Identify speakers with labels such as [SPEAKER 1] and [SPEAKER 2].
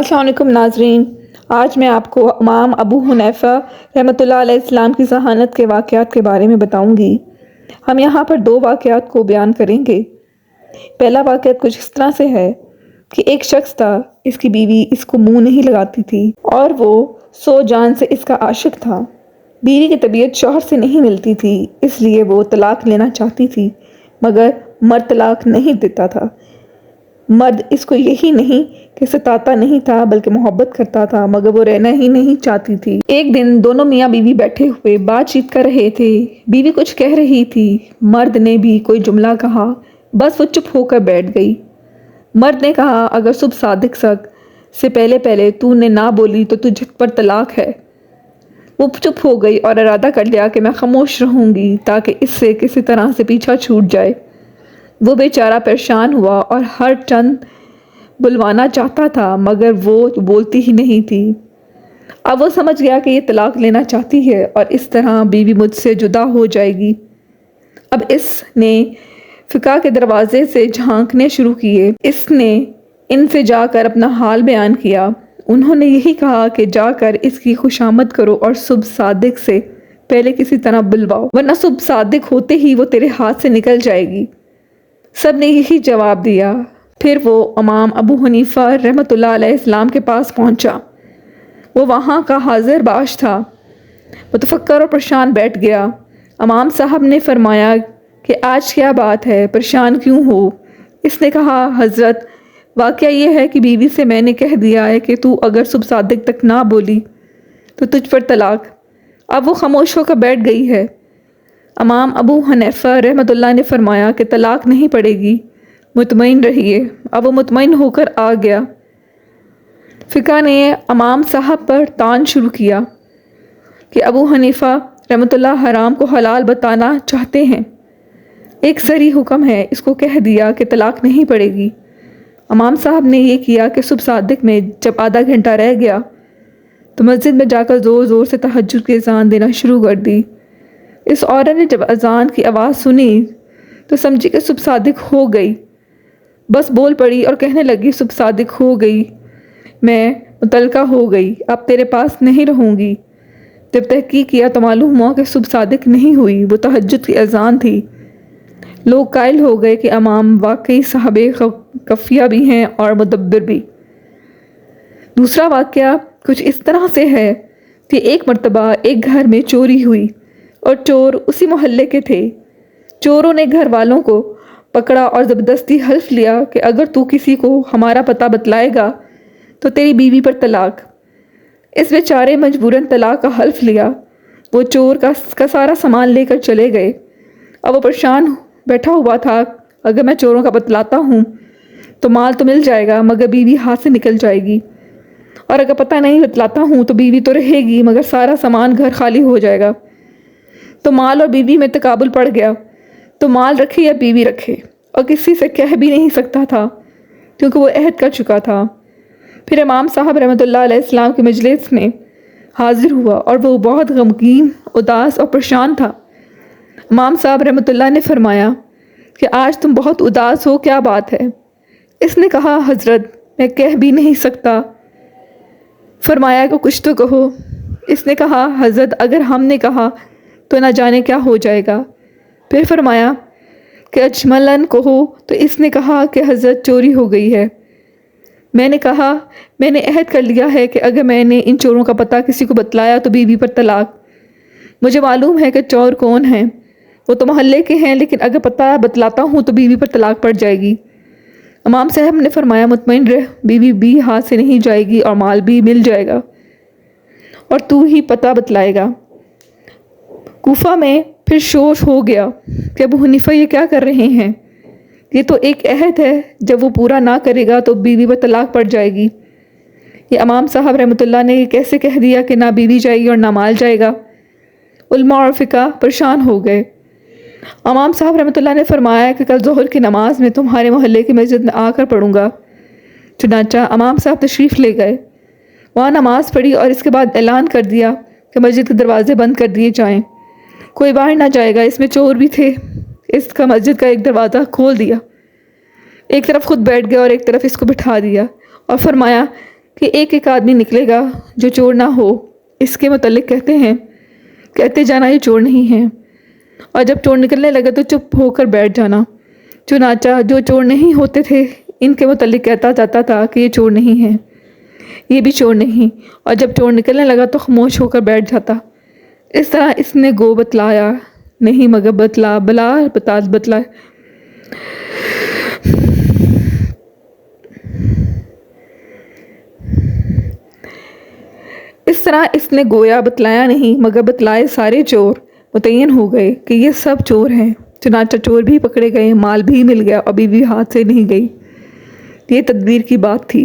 [SPEAKER 1] السلام علیکم ناظرین، آج میں آپ کو امام ابو حنیفہ رحمۃ اللہ علیہ السلام کی ذہانت کے واقعات کے بارے میں بتاؤں گی۔ ہم یہاں پر 2 واقعات کو بیان کریں گے۔ پہلا واقعہ کچھ اس طرح سے ہے کہ ایک شخص تھا، اس کی بیوی اس کو منہ نہیں لگاتی تھی اور وہ سو جان سے اس کا عاشق تھا۔ بیوی کی طبیعت شوہر سے نہیں ملتی تھی، اس لیے وہ طلاق لینا چاہتی تھی، مگر مرد طلاق نہیں دیتا تھا۔ مرد اس کو یہی نہیں کہ ستاتا نہیں تھا بلکہ محبت کرتا تھا، مگر وہ رہنا ہی نہیں چاہتی تھی۔ ایک دن دونوں میاں بیوی بیٹھے ہوئے بات چیت کر رہے تھے۔ بیوی کچھ کہہ رہی تھی، مرد نے بھی کوئی جملہ کہا، بس وہ چپ ہو کر بیٹھ گئی۔ مرد نے کہا، اگر صبح صادق سے پہلے تو نے نہ بولی تو تجھ پر طلاق ہے۔ وہ چپ ہو گئی اور ارادہ کر لیا کہ میں خاموش رہوں گی تاکہ اس سے کسی طرح سے پیچھا چھوٹ جائے۔ وہ بیچارہ پریشان ہوا اور ہر چند بلوانا چاہتا تھا، مگر وہ بولتی ہی نہیں تھی۔ اب وہ سمجھ گیا کہ یہ طلاق لینا چاہتی ہے اور اس طرح بیوی مجھ سے جدا ہو جائے گی۔ اب اس نے فقہ کے دروازے سے جھانکنے شروع کیے۔ اس نے ان سے جا کر اپنا حال بیان کیا۔ انہوں نے یہی کہا کہ جا کر اس کی خوشامد کرو اور صبح صادق سے پہلے کسی طرح بلواؤ، ورنہ صبح صادق ہوتے ہی وہ تیرے ہاتھ سے نکل جائے گی۔ سب نے یہی جواب دیا۔ پھر وہ امام ابو حنیفہ رحمۃ اللہ علیہ السلام کے پاس پہنچا۔ وہ وہاں کا حاضر باش تھا، متفکر اور پریشان بیٹھ گیا۔ امام صاحب نے فرمایا کہ آج کیا بات ہے، پریشان کیوں ہو؟ اس نے کہا، حضرت واقعہ یہ ہے کہ بیوی سے میں نے کہہ دیا ہے کہ تو اگر صبح صادق تک نہ بولی تو تجھ پر طلاق۔ اب وہ خاموش ہو کر بیٹھ گئی ہے۔ امام ابو حنیفہ رحمۃ اللہ نے فرمایا کہ طلاق نہیں پڑے گی، مطمئن رہیے۔ اب وہ مطمئن ہو کر آ گیا۔ فقہ نے امام صاحب پر طعن شروع کیا کہ ابو حنیفہ رحمۃ اللہ حرام کو حلال بتانا چاہتے ہیں۔ ایک صریح حکم ہے، اس کو کہہ دیا کہ طلاق نہیں پڑے گی۔ امام صاحب نے یہ کیا کہ صبح صادق میں جب آدھا گھنٹہ رہ گیا تو مسجد میں جا کر زور زور سے تہجد کی اذان دینا شروع کر دی۔ اس عورت نے جب اذان کی آواز سنی تو سمجھی کہ صبح صادق ہو گئی، بس بول پڑی اور کہنے لگی، صبح صادق ہو گئی، میں متعلقہ ہو گئی، اب تیرے پاس نہیں رہوں گی۔ جب تحقیق کیا تو معلوم ہوا کہ صبح صادق نہیں ہوئی، وہ تہجد کی اذان تھی۔ لوگ قائل ہو گئے کہ امام واقعی صاحب کفیہ بھی ہیں اور مدبر بھی۔ دوسرا واقعہ کچھ اس طرح سے ہے کہ ایک مرتبہ ایک گھر میں چوری ہوئی اور چور اسی محلے کے تھے۔ چوروں نے گھر والوں کو پکڑا اور زبردستی حلف لیا کہ اگر تو کسی کو ہمارا پتہ بتلائے گا تو تیری بیوی پر طلاق۔ اس بیچارے مجبوراً طلاق کا حلف لیا۔ وہ چور کا سارا سامان لے کر چلے گئے۔ اب وہ پریشان بیٹھا ہوا تھا، اگر میں چوروں کا بتلاتا ہوں تو مال تو مل جائے گا مگر بیوی ہاتھ سے نکل جائے گی، اور اگر پتہ نہیں بتلاتا ہوں تو بیوی تو رہے گی مگر سارا سامان گھر خالی ہو جائے گا۔ تو مال اور بیوی میں تقابل پڑ گیا، تو مال رکھے یا بیوی رکھے، اور کسی سے کہہ بھی نہیں سکتا تھا کیونکہ وہ عہد کر چکا تھا۔ پھر امام صاحب رحمۃ اللہ علیہ السلام کے مجلس میں حاضر ہوا اور وہ بہت غمگین، اداس اور پریشان تھا۔ امام صاحب رحمۃ اللہ نے فرمایا کہ آج تم بہت اداس ہو، کیا بات ہے؟ اس نے کہا، حضرت میں کہہ بھی نہیں سکتا۔ فرمایا کہ کچھ تو کہو۔ اس نے کہا، حضرت اگر ہم نے کہا تو نہ جانے کیا ہو جائے گا۔ پھر فرمایا کہ اجملاً کہو۔ تو اس نے کہا کہ حضرت چوری ہو گئی ہے۔ میں نے کہا، میں نے عہد کر لیا ہے کہ اگر میں نے ان چوروں کا پتہ کسی کو بتلایا تو بیوی پر طلاق۔ مجھے معلوم ہے کہ چور کون ہیں، وہ تو محلے کے ہیں، لیکن اگر پتہ بتلاتا ہوں تو بیوی پر طلاق پڑ جائے گی۔ امام صاحب نے فرمایا، مطمئن رہ، بیوی بھی ہاتھ سے نہیں جائے گی اور مال بھی مل جائے گا، اور تو ہی پتہ بتلائے گا۔ کوفہ میں پھر شور ہو گیا کہ ابو حنیفہ یہ کیا کر رہے ہیں؟ یہ تو ایک عہد ہے، جب وہ پورا نہ کرے گا تو بیوی پر طلاق پڑ جائے گی۔ یہ امام صاحب رحمۃ اللہ نے کیسے کہہ دیا کہ نہ بیوی جائے گی اور نہ مال جائے گا؟ علماء اور فقہ پریشان ہو گئے۔ امام صاحب رحمۃ اللہ نے فرمایا کہ کل ظہر کی نماز میں تمہارے محلے کی مسجد میں آ کر پڑھوں گا۔ چنانچہ امام صاحب تشریف لے گئے، وہاں نماز پڑھی اور اس کے بعد اعلان کر دیا کہ مسجد کے دروازے بند کر دیے جائیں، کوئی باہر نہ جائے گا۔ اس میں چور بھی تھے۔ اس کا مسجد کا ایک دروازہ کھول دیا، ایک طرف خود بیٹھ گیا اور ایک طرف اس کو بٹھا دیا، اور فرمایا کہ ایک ایک آدمی نکلے گا جو چور نہ ہو، اس کے متعلق کہتے جانا یہ چور نہیں ہے، اور جب چور نکلنے لگا تو چپ ہو کر بیٹھ جانا۔ چنانچہ جو چور نہیں ہوتے تھے ان کے متعلق کہتا جاتا تھا کہ یہ چور نہیں ہے، یہ بھی چور نہیں، اور جب چور نکلنے لگا تو خاموش ہو کر بیٹھ جاتا۔ اس طرح اس نے گو بتلایا نہیں مگر بتلا۔ اس طرح اس نے گویا بتلایا نہیں مگر بتلائے سارے چور متعین ہو گئے کہ یہ سب چور ہیں۔ چنانچہ چور بھی پکڑے گئے، مال بھی مل گیا اور بیوی ہاتھ سے نہیں گئی۔ یہ تدبیر کی بات تھی۔